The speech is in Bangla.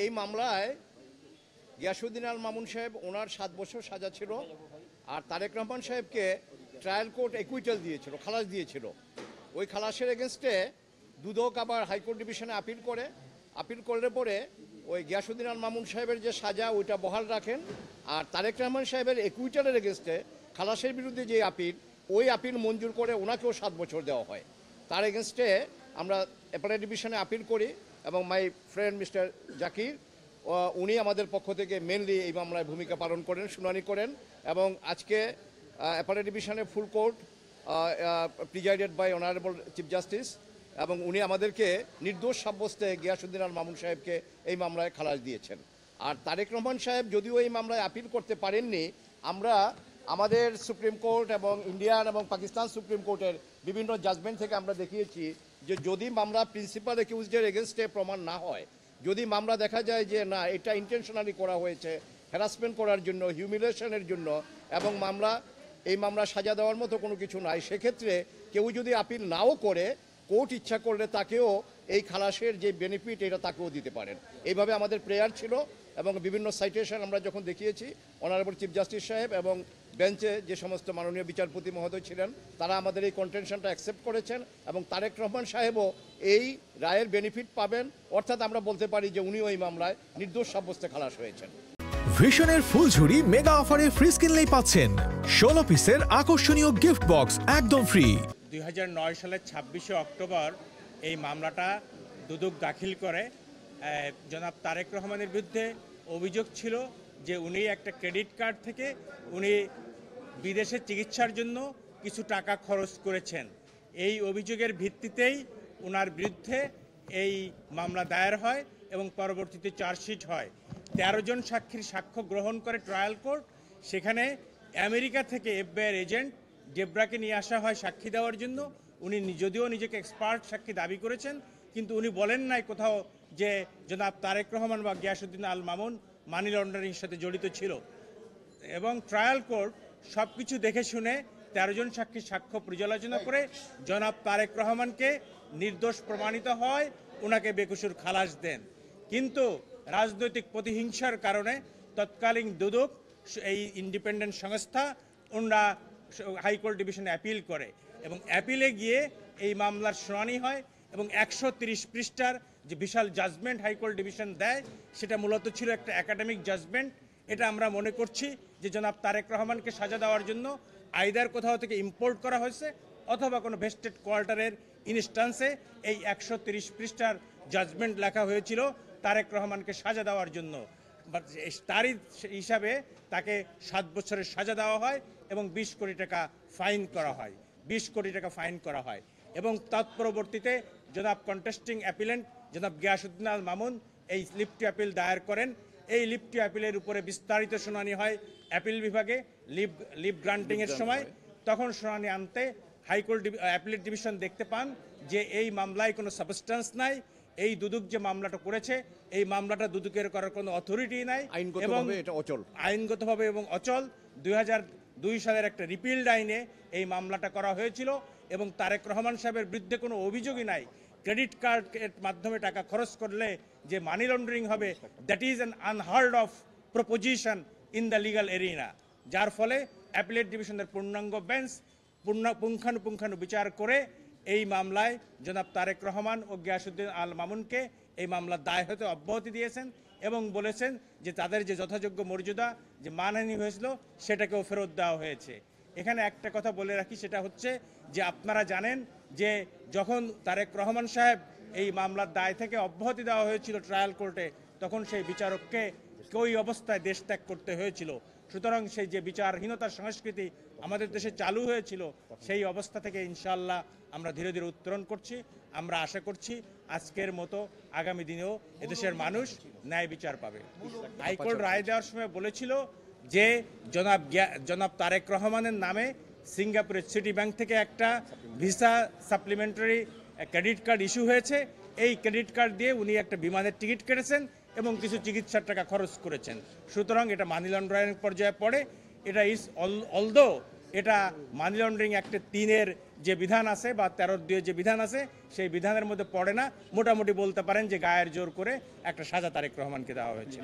এই মামলায় গিয়াসউদ্দিন আল মামুন সাহেব ওনার 7 বছর সাজা ছিল, আর তারেক রহমান সাহেবকে ট্রায়াল কোর্ট একুইটাল দিয়েছিল, খালাস দিয়েছিল। ওই খালাসের এগেনস্টে দুদক আবার হাইকোর্ট ডিভিশনে আপিল করলে পরে ওই গিয়াসউদ্দিন আল মামুন সাহেবের যে সাজা ওইটা বহাল রাখেন, আর তারেক রহমান সাহেবের একুইটালের এগেনস্টে খালাসের বিরুদ্ধে যে ওই আপিল মঞ্জুর করে ওনাকেও 7 বছর দেওয়া হয়। তার এগেনস্টে আমরা অ্যাপেলেট ডিভিশনে আপিল করি এবং মাই ফ্রেন্ড মিস্টার জাকির উনি আমাদের পক্ষ থেকে মেনলি এই মামলায় ভূমিকা পালন করেন, শুনানি করেন। এবং আজকে অ্যাপেলেট ডিভিশনে full court presided by honourable chief justice, এবং উনি আমাদেরকে নির্দোষ সাব্যস্তে গিয়াসউদ্দিন আল মামুন সাহেবকে এই মামলায় খালাস দিয়েছেন। আর তারেক রহমান সাহেব যদিও এই মামলায় আপিল করতে পারেননি, আমরা আমাদের সুপ্রিম কোর্ট এবং ইন্ডিয়ান এবং পাকিস্তান সুপ্রিম কোর্টের বিভিন্ন জাজমেন্ট থেকে আমরা দেখিয়েছি যে যদি মামলা প্রিন্সিপাল অ্যাকিউজডের এগেনস্টে প্রমাণ না হয়, যদি মামলা দেখা যায় যে না এটা ইন্টেনশনালি করা হয়েছে হ্যারাসমেন্ট করার জন্য, হিউমিলেশনের জন্য, এবং এই মামলা সাজা দেওয়ার মতো কোনো কিছু নাই, সেক্ষেত্রে কেউ যদি আপিল নাও করে কোর্ট ইচ্ছা করলে তাকেও এই খালাসের যে বেনিফিট এটা তাকেও দিতে পারেন। এইভাবে আমাদের প্রেয়ার ছিল এবং বিভিন্ন সাইটেশন আমরা যখন দেখিয়েছি অনারেবল চিফ জাস্টিস সাহেব এবং বেঞ্চে যে সমস্ত মাননীয় বিচারপতি মহোদয় ছিলেন তারা আমাদের এই কন্টেনশনটা অ্যাকসেপ্ট করেছেন, এবং তারেক রহমান সাহেবও এই রায়ের বেনিফিট পাবেন। অর্থাৎ আমরা বলতে পারি যে উনিও এই মামলায় নির্দোষ সাব্যস্তে খালাস হয়েছেন। ভিশনের ফুলঝুরি মেগা অফারে ফ্রিজ কিনলেই পাচ্ছেন 16 পিসের আকর্ষণীয় গিফট বক্স একদম ফ্রি। 2009 সালের 26শে অক্টোবর এই মামলাটা দুদক দাখিল করে। জনাব তারেক রহমানের বিরুদ্ধে অভিযোগ ছিল যে উনি একটা ক্রেডিট কার্ড থেকে উনি বিদেশে চিকিৎসার জন্য কিছু টাকা খরচ করেছেন। এই অভিযোগের ভিত্তিতেই ওনার বিরুদ্ধে এই মামলা দায়ের হয় এবং পরবর্তীতে চার্জশিট হয়। 13 জন সাক্ষীর সাক্ষ্য গ্রহণ করে ট্রায়াল কোর্ট। সেখানে আমেরিকা থেকে এফবিআই এজেন্ট ডেবরাকে নিয়ে আসা হয় সাক্ষী দেওয়ার জন্য। উনি যদিও নিজেকে এক্সপার্ট সাক্ষী দাবি করেছেন, কিন্তু উনি বলেন নাই কোথাও যে জনাব তারেক রহমান বা গিয়াসউদ্দিন আল মামুন মানি লন্ডারিংয়ের সাথে জড়িত ছিল। এবং ট্রায়াল কোর্ট সব কিছু দেখে শুনে 13 জন সাক্ষীর সাক্ষ্য পর্যালোচনা করে জনাব তারেক রহমানকে নির্দোষ প্রমাণিত হয়, ওনাকে বেকসুর খালাস দেন। কিন্তু রাজনৈতিক প্রতিহিংসার কারণে তৎকালীন দুদক এই ইন্ডিপেন্ডেন্ট সংস্থা ওনারা হাইকোর্ট ডিভিশনে অ্যাপিল করে এবং অ্যাপিলে গিয়ে এই মামলার শুনানি হয় এবং 130 পৃষ্ঠার যে বিশাল জাজমেন্ট হাইকোর্ট ডিভিশন দেয় সেটা মূলত ছিল একটা একাডেমিক জাজমেন্ট। এটা আমরা মনে করছি যে জনাব তারেক রহমানকে সাজা দেওয়ার জন্য আইদার কোথাও থেকে ইম্পোর্ট করা হয়েছে অথবা কোনো ভেস্টেড কোয়ার্টারের ইনস্ট্যান্সে এই 130 পৃষ্ঠার জাজমেন্ট লেখা হয়েছিল তারেক রহমানকে সাজা দেওয়ার জন্য। তারই হিসাবে তাকে 7 বছরের সাজা দেওয়া হয় এবং 20 কোটি টাকা ফাইন করা হয়। 20 কোটি টাকা ফাইন করা হয় এবং তৎপরবর্তীতে জনাব কন্টেস্টিং অ্যাপিলেন্ট জনাব গিয়াসউদ্দিন আল মামুন এই লিভ টু অ্যাপিল দায়ের করেন। এই লিভ টু অ্যাপিলের উপরে বিস্তারিত শুনানি হয় অ্যাপিল বিভাগে লিভ গ্রান্টিংয়ের সময়। তখন শুনানি আনতে হাইকোর্ট অ্যাপিলেট ডিভিশন দেখতে পান যে এই মামলায় কোনো সাবস্টেন্স নাই। এই দুদক যে মামলাটা করেছে এই মামলাটা দুদকের করার কোনো অথরিটি নাই এবং আইনগতভাবে এবং অচল। 2002 সালের একটা রিপিল্ড আইনে এই মামলাটা করা হয়েছিল এবং তারেক রহমান সাহেবের বিরুদ্ধে কোনো অভিযোগই নাই। ক্রেডিট কার্ডের মাধ্যমে টাকা খরচ করলে যে মানি লন্ডারিং হবে, that is an unheard of proposition in the legal arena. যার ফলে অ্যাপিলেট ডিভিশনের পূর্ণাঙ্গ বেঞ্চ পুঙ্খানুপুঙ্খানু বিচার করে এই মামলায় জনাব তারেক রহমান ও গিয়াসউদ্দিন আল মামুনকে এই মামলার দায় হতে অব্যাহতি দিয়েছেন এবং বলেছেন যে তাদের যে যথাযোগ্য মর্যাদা যে মানহানি হয়েছিল সেটাকেও ফেরত দেওয়া হয়েছে। এখানে একটা কথা বলে রাখি, সেটা হচ্ছে যে আপনারা জানেন যে যখন তারেক রহমান সাহেব এই মামলার দায় থেকে অব্যাহতি দেওয়া হয়েছিল ট্রায়াল কোর্টে, তখন সেই বিচারককে ওই অবস্থায় দেশ ত্যাগ করতে হয়েছিল। সুতরাং সেই যে বিচারহীনতার সংস্কৃতি আমাদের দেশে চালু হয়েছিল সেই অবস্থা থেকে ইনশাআল্লাহ আমরা ধীরে ধীরে উত্তরণ করছি। আমরা আশা করছি আজকের মতো আগামী দিনেও এদেশের মানুষ ন্যায় বিচার পাবে। হাইকোর্ট রায় দেওয়ার সময় বলেছিল যে জনাব তারেক রহমানের নামে সিঙ্গাপুরের সিটি ব্যাংক থেকে একটা visa supplementary credit card issue হয়েছে। এই ক্রেডিট কার্ড দিয়ে উনি একটা বিমানের টিকিট কেটেছেন এবং কিছু চিকিৎসার টাকা খরচ করেছেন। সুতরাং এটা মানি লন্ডারিং পর্যায়ে পড়ে। এটা ইজ অলদো এটা মানি লন্ডারিং অ্যাক্টে 3-এর যে বিধান আছে বা 13-2 যে বিধান আছে সেই বিধানের মধ্যে পড়ে না। মোটামুটি বলতে পারেন যে গায়ের জোর করে একটা সাজা তারেক রহমানকে দেওয়া হয়েছে।